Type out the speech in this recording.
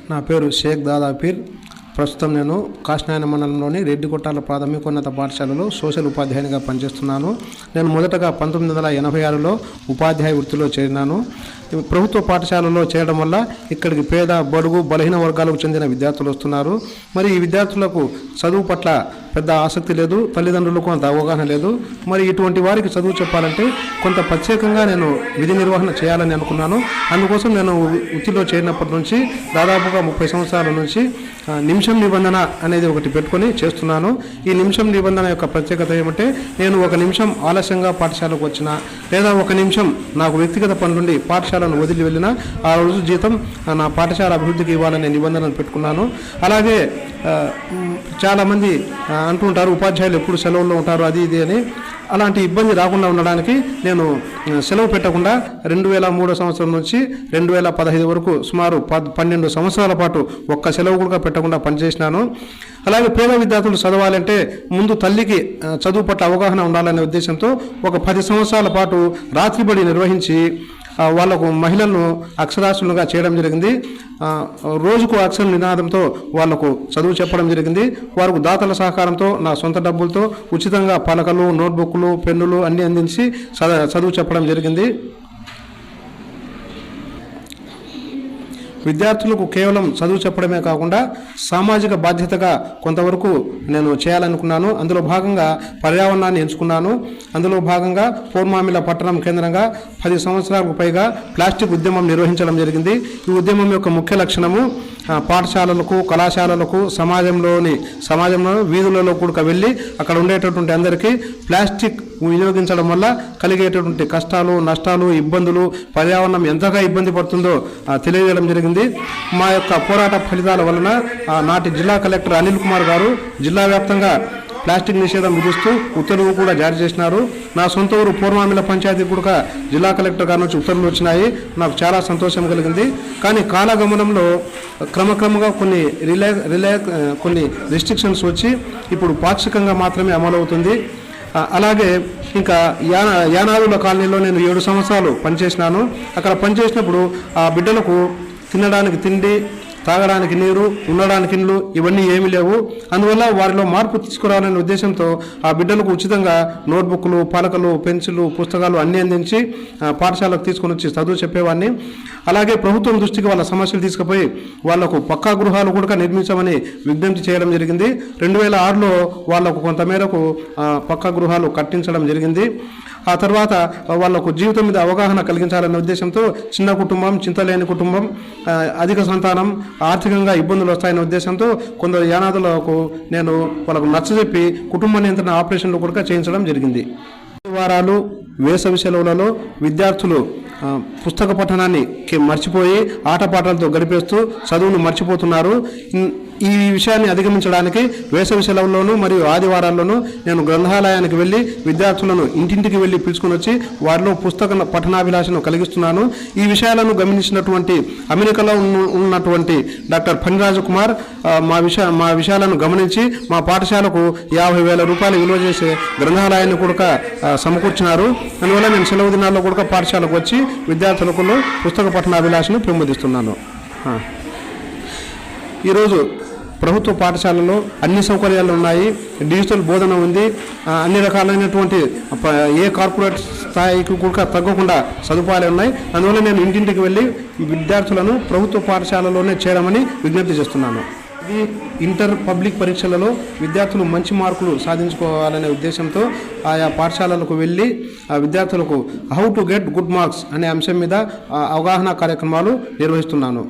నా పేరు షేక్ దాదాపీర్. ప్రస్తుతం నేను కాశీనాయన మండలంలోని రెడ్డికొట్టాల ప్రాథమికోన్నత పాఠశాలలో సోషల్ ఉపాధ్యాయునిగా పనిచేస్తున్నాను. నేను మొదటగా 1986లో ఉపాధ్యాయ వృత్తిలో చేరినాను. ప్రభుత్వ పాఠశాలలో చేయడం వల్ల ఇక్కడికి పేద, బడుగు, బలహీన వర్గాలకు చెందిన విద్యార్థులు వస్తున్నారు. మరి ఈ విద్యార్థులకు చదువు పట్ల పెద్ద ఆసక్తి లేదు, తల్లిదండ్రులకు అంత అవగాహన లేదు. మరి ఇటువంటి వారికి చదువు చెప్పాలంటే కొంత ప్రత్యేకంగా నేను విధి నిర్వహణ చేయాలని అనుకున్నాను. అందుకోసం నేను వృత్తిలో చేరినప్పటి నుంచి దాదాపుగా 30 సంవత్సరాల నుంచి నిమిషం నిబంధన అనేది ఒకటి పెట్టుకొని చేస్తున్నాను. ఈ నిమిషం నిబంధన యొక్క ప్రత్యేకత ఏమంటే, నేను 1 నిమిషం ఆలస్యంగా పాఠశాలకు వచ్చినా లేదా 1 నిమిషం నాకు వ్యక్తిగత పనులుండి పాఠశాలను వదిలి వెళ్ళినా ఆ రోజు జీతం నా పాఠశాల అభివృద్ధికి ఇవ్వాలనే నిబంధనలు పెట్టుకున్నాను. అలాగే చాలామంది అంటుంటారు ఉపాధ్యాయులు ఎప్పుడు సెలవుల్లో ఉంటారు అది ఇది అని. అలాంటి ఇబ్బంది రాకుండా ఉండడానికి నేను సెలవు పెట్టకుండా 2003 సంవత్సరం నుంచి 2015 వరకు సుమారు 12 సంవత్సరాల పాటు ఒక్క సెలవు కూడా పెట్టకుండా పనిచేసినాను. అలాగే పేద విద్యార్థులు చదవాలంటే ముందు తల్లికి చదువు పట్ల అవగాహన ఉండాలనే ఉద్దేశంతో ఒక 10 సంవత్సరాల పాటు రాత్రిబడి నిర్వహించి వాళ్లకు మహిళలను అక్షరాస్యులుగా చేయడం జరిగింది. రోజుకు అక్షర నినాదంతో వాళ్లకు చదువు చెప్పడం జరిగింది. వారికి దాతల సహకారంతో నా సొంత డబ్బులతో ఉచితంగా పలకలు, నోట్బుక్లు, పెన్నులు అన్నీ అందించి చదువు చెప్పడం జరిగింది. విద్యార్థులకు కేవలం చదువు చెప్పడమే కాకుండా సామాజిక బాధ్యతగా కొంతవరకు నేను చేయాలనుకున్నాను. అందులో భాగంగా పర్యావరణాన్ని ఎంచుకున్నాను. అందులో భాగంగా పూర్మామిల పట్టణం కేంద్రంగా 10 సంవత్సరాలకు పైగా ప్లాస్టిక్ ఉద్యమం నిర్వహించడం జరిగింది. ఈ ఉద్యమం యొక్క ముఖ్య లక్షణము పాఠశాలలకు, కళాశాలలకు, సమాజంలో వీధులలో కూడా వెళ్ళి అక్కడ ఉండేటటువంటి అందరికీ ప్లాస్టిక్ వినియోగించడం వల్ల కలిగేటటువంటి కష్టాలు, నష్టాలు, ఇబ్బందులు, పర్యావరణం ఎంతగా ఇబ్బంది పడుతుందో తెలియజేయడం జరిగింది. మా యొక్క పోరాట ఫలితాల వలన నాటి జిల్లా కలెక్టర్ అనిల్ కుమార్ గారు జిల్లా వ్యాప్తంగా ప్లాస్టిక్ నిషేధం విధిస్తూ ఉత్తర్వులు కూడా జారీ చేసినారు. నా సొంత ఊరు పూర్వామిల పంచాయతీ కూడా జిల్లా కలెక్టర్ గారి నుంచి ఉత్తర్వులు వచ్చినాయి. నాకు చాలా సంతోషం కలిగింది. కానీ కాలగమనంలో క్రమక్రమంగా కొన్ని రిస్ట్రిక్షన్స్ వచ్చి ఇప్పుడు పాక్షికంగా మాత్రమే అమలవుతుంది. అలాగే ఇంకా యానాదుల కాలనీలో నేను 7 సంవత్సరాలు పనిచేసినాను. అక్కడ పనిచేసినప్పుడు ఆ బిడ్డలకు తినడానికి తిండి, తాగడానికి నీరు, ఉండడానికి ఇండ్లు ఇవన్నీ ఏమీ లేవు. అందువల్ల వారిలో మార్పు తీసుకురావాలనే ఉద్దేశంతో ఆ బిడ్డలకు ఉచితంగా నోట్బుక్లు, పలకలు, పెన్సిళ్ళు, పుస్తకాలు అన్నీ అందించి పాఠశాలకు తీసుకొని వచ్చి చదువు చెప్పేవాడిని. అలాగే ప్రభుత్వం దృష్టికి వాళ్ళ సమస్యలు తీసుకుపోయి వాళ్లకు పక్కా గృహాలు కూడా నిర్మించమని విజ్ఞప్తి చేయడం జరిగింది. 2006లో వాళ్లకు కొంతమేరకు పక్కా గృహాలు కట్టించడం జరిగింది. ఆ తర్వాత వాళ్లకు జీవితం మీద అవగాహన కలిగించాలనే ఉద్దేశంతో చిన్న కుటుంబం, చింతలేని కుటుంబం, అధిక సంతానం, ఆర్థికంగా ఇబ్బందులు వస్తాయనే ఉద్దేశంతో కొందరు యానాదులకు నేను వాళ్ళకు నచ్చజెప్పి కుటుంబ నియంత్రణ ఆపరేషన్లు కూడా చేయించడం జరిగింది. వారాలు వేసవి సెలవులలో విద్యార్థులు పుస్తక పఠనాన్ని మర్చిపోయి ఆటపాటలతో గడిపేస్తూ చదువును మర్చిపోతున్నారు. ఈ విషయాన్ని అధిగమించడానికి వేసవి సెలవుల్లోనూ మరియు ఆదివారాల్లోనూ నేను గ్రంథాలయానికి వెళ్ళి విద్యార్థులను ఇంటింటికి వెళ్ళి పిలుచుకొని వచ్చి వారిలో పుస్తక పఠనాభిలాషను కలిగిస్తున్నాను. ఈ విషయాలను గమనించినటువంటి అమెరికాలో ఉన్నటువంటి డాక్టర్ ఫణిరాజు కుమార్ మా విషయాలను గమనించి మా పాఠశాలకు 50,000 రూపాయలు విలువ చేసే గ్రంథాలయాన్ని కూడా సమకూర్చినారు. అందువల్ల నేను సెలవు దినాల్లో కూడా పాఠశాలకు వచ్చి విద్యార్థులకు పుస్తక పఠనాభిలాషను పెంపొందిస్తున్నాను. ఈరోజు ప్రభుత్వ పాఠశాలలో అన్ని సౌకర్యాలు ఉన్నాయి. డిజిటల్ బోధన ఉంది. అన్ని రకాలైనటువంటి ఏ కార్పొరేట్ స్థాయికి కూడా తగ్గకుండా సదుపాయాలు ఉన్నాయి. అందువల్ల నేను ఇంటింటికి వెళ్ళి విద్యార్థులను ప్రభుత్వ పాఠశాలలోనే చేరమని విజ్ఞప్తి చేస్తున్నాను. ఇది ఇంటర్ పబ్లిక్ పరీక్షలలో విద్యార్థులు మంచి మార్కులు సాధించుకోవాలనే ఉద్దేశంతో ఆయా పాఠశాలలకు వెళ్ళి విద్యార్థులకు how to get good marks అనే అంశం మీద అవగాహన కార్యక్రమాలు నిర్వహిస్తున్నాను.